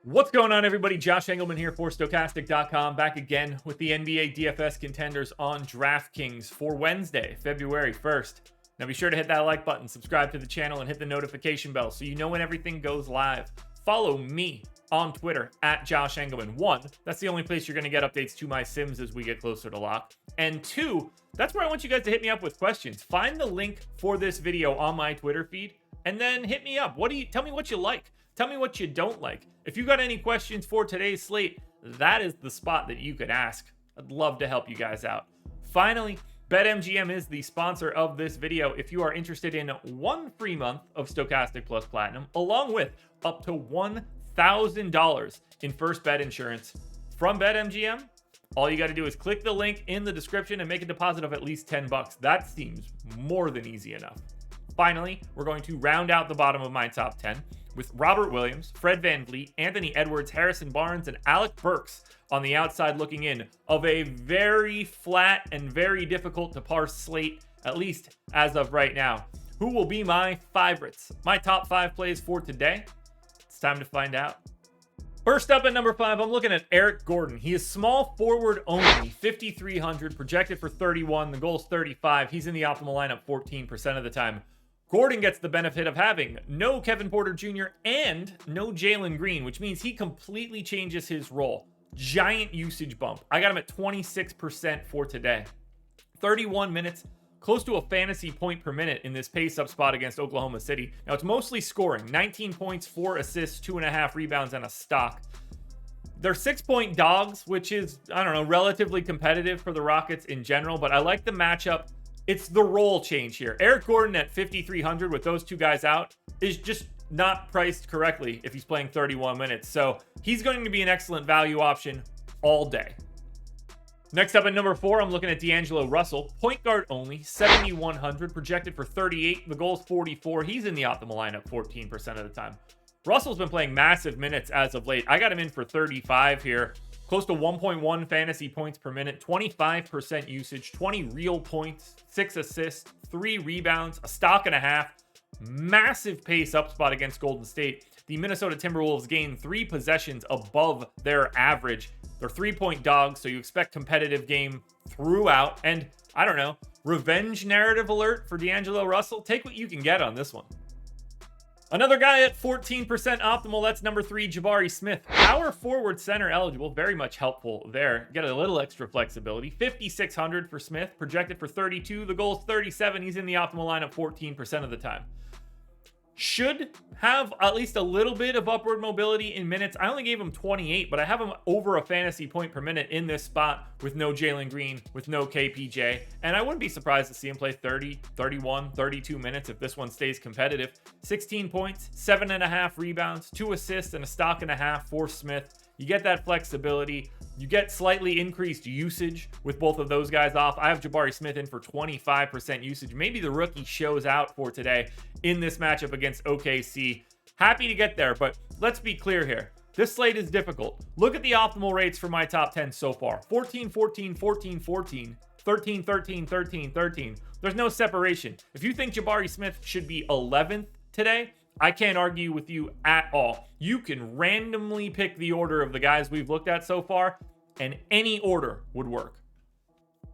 What's going on, everybody? Josh Engleman here for Stokastic.com, back again with the NBA DFS contenders on DraftKings for Wednesday, February 1st. Now be sure to hit that like button, subscribe to the channel, and hit the notification bell so you know when everything goes live. Follow me on Twitter at Josh Engleman. 1, that's the only place you're going to get updates to my sims as we get closer to lock. And 2, that's where I want you guys to hit me up with questions. Find the link for this video on my Twitter feed and then hit me up. Tell me what you like. Tell me what you don't like. If you got any questions for today's slate, that is the spot that you could ask. I'd love to help you guys out. Finally, BetMGM is the sponsor of this video. If you are interested in 1 free month of Stokastic Plus Platinum, along with up to $1,000 in first bet insurance from BetMGM, all you got to do is click the link in the description and make a deposit of at least $10. That seems more than easy enough. Finally, we're going to round out the bottom of my top 10 with Robert Williams, Fred VanVleet, Anthony Edwards, Harrison Barnes, and Alec Burks on the outside looking in of a very flat and very difficult to parse slate, at least as of right now. Who will be my favorites? My top 5 plays for today? It's time to find out. First up at number 5, I'm looking at Eric Gordon. He is small forward only, 5,300, projected for 31. The goal's 35. He's in the optimal lineup 14% of the time. Gordon gets the benefit of having no Kevin Porter Jr. and no Jalen Green, which means he completely changes his role. Giant usage bump. I got him at 26% for today. 31 minutes, close to a fantasy point per minute in this pace-up spot against Oklahoma City. Now, it's mostly scoring. 19 points, 4 assists, 2.5 rebounds, and a stock. They're 6-point dogs, which is, I don't know, relatively competitive for the Rockets in general, but I like the matchup. It's the role change here. Eric Gordon at 5,300 with those two guys out is just not priced correctly if he's playing 31 minutes. So he's going to be an excellent value option all day. Next up at number 4, I'm looking at D'Angelo Russell. Point guard only, 7,100, projected for 38. The goal's 44. He's in the optimal lineup 14% of the time. Russell's been playing massive minutes as of late. I got him in for 35 here. Close to 1.1 fantasy points per minute, 25% usage, 20 real points, 6 assists, 3 rebounds, a stock and a half. Massive pace up spot against Golden State. The Minnesota Timberwolves gained 3 possessions above their average. They're 3-point dogs, so you expect competitive game throughout. And I don't know, revenge narrative alert for D'Angelo Russell. Take what you can get on this one. Another guy at 14% optimal, that's number 3, Jabari Smith. Power forward center eligible, very much helpful there. Get a little extra flexibility. 5,600 for Smith, projected for 32. The goal's 37. He's in the optimal lineup 14% of the time. Should have at least a little bit of upward mobility in minutes. I only gave him 28, but I have him over a fantasy point per minute in this spot with no Jalen Green, with no KPJ. And I wouldn't be surprised to see him play 30, 31, 32 minutes if this one stays competitive. 16 points, 7.5 rebounds, 2 assists, and a stock and a half for Smith. You get that flexibility. You get slightly increased usage with both of those guys off. I have Jabari Smith in for 25% usage. Maybe the rookie shows out for today in this matchup against OKC. Happy to get there, but let's be clear here. This slate is difficult. Look at the optimal rates for my top 10 so far. 14, 14, 14, 14, 13, 13, 13, 13. There's no separation. If you think Jabari Smith should be 11th today, I can't argue with you at all. You can randomly pick the order of the guys we've looked at so far, and any order would work.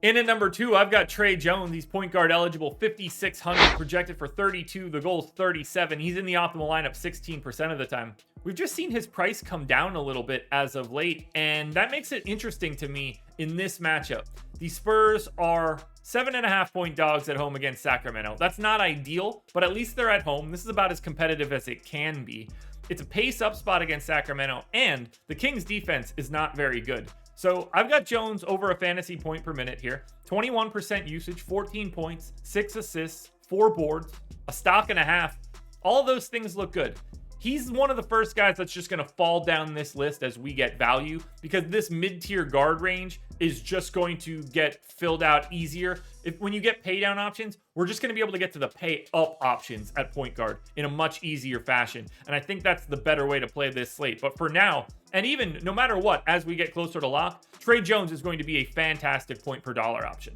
In at number 2, I've got Trey Jones. He's point guard eligible, 5,600, projected for 32. The goal's 37. He's in the optimal lineup 16% of the time. We've just seen his price come down a little bit as of late, and that makes it interesting to me in this matchup. The Spurs are 7.5-point dogs at home against Sacramento. That's not ideal, but at least they're at home. This is about as competitive as it can be. It's a pace-up spot against Sacramento, and the Kings' defense is not very good. So I've got Jones over a fantasy point per minute here. 21% usage, 14 points, 6 assists, 4 boards, a stock and a half. All those things look good. He's one of the first guys that's just going to fall down this list as we get value, because this mid-tier guard range is just going to get filled out easier. When you get pay down options, we're just going to be able to get to the pay up options at point guard in a much easier fashion. And I think that's the better way to play this slate. But for now, and even no matter what, as we get closer to lock, Trey Jones is going to be a fantastic point per dollar option.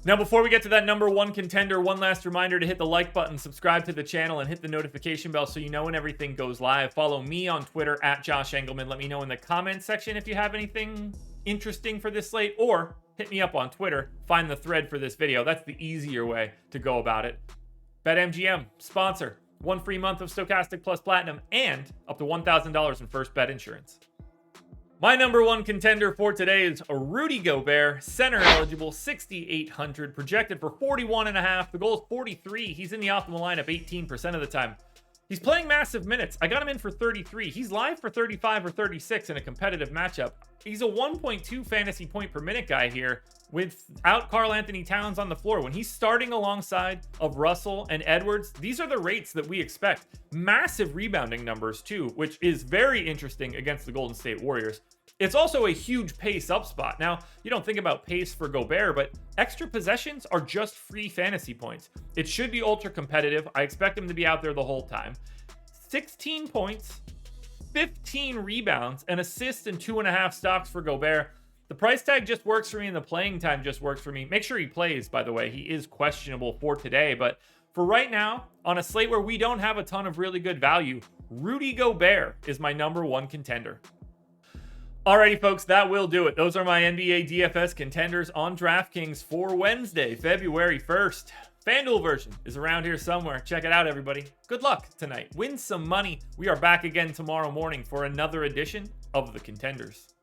Now, before we get to that number one contender, one last reminder to hit the like button, subscribe to the channel, and hit the notification bell so you know when everything goes live. Follow me on Twitter at Josh Engleman. Let me know in the comments section if you have anything interesting for this slate, or hit me up on Twitter. Find the thread for this video. That's the easier way to go about it. BetMGM, sponsor. 1 free month of Stokastic Plus Platinum and up to $1,000 in first bet insurance. My number one contender for today is Rudy Gobert, center eligible, 6,800, projected for 41.5. The goal is 43. He's in the optimal lineup 18% of the time. He's playing massive minutes. I got him in for 33. He's live for 35 or 36 in a competitive matchup. He's a 1.2 fantasy point per minute guy here without Karl Anthony Towns on the floor. When he's starting alongside of Russell and Edwards, these are the rates that we expect. Massive rebounding numbers too, which is very interesting against the Golden State Warriors. It's also a huge pace up spot. Now, you don't think about pace for Gobert, but extra possessions are just free fantasy points. It should be ultra competitive. I expect him to be out there the whole time. 16 points, 15 rebounds, an assist, and 2.5 stocks for Gobert. The price tag just works for me, and the playing time just works for me. Make sure he plays, by the way. He is questionable for today, but for right now, on a slate where we don't have a ton of really good value, Rudy Gobert is my number one contender. Alrighty, folks, that will do it. Those are my NBA DFS contenders on DraftKings for Wednesday, February 1st. FanDuel version is around here somewhere. Check it out, everybody. Good luck tonight. Win some money. We are back again tomorrow morning for another edition of the Contenders.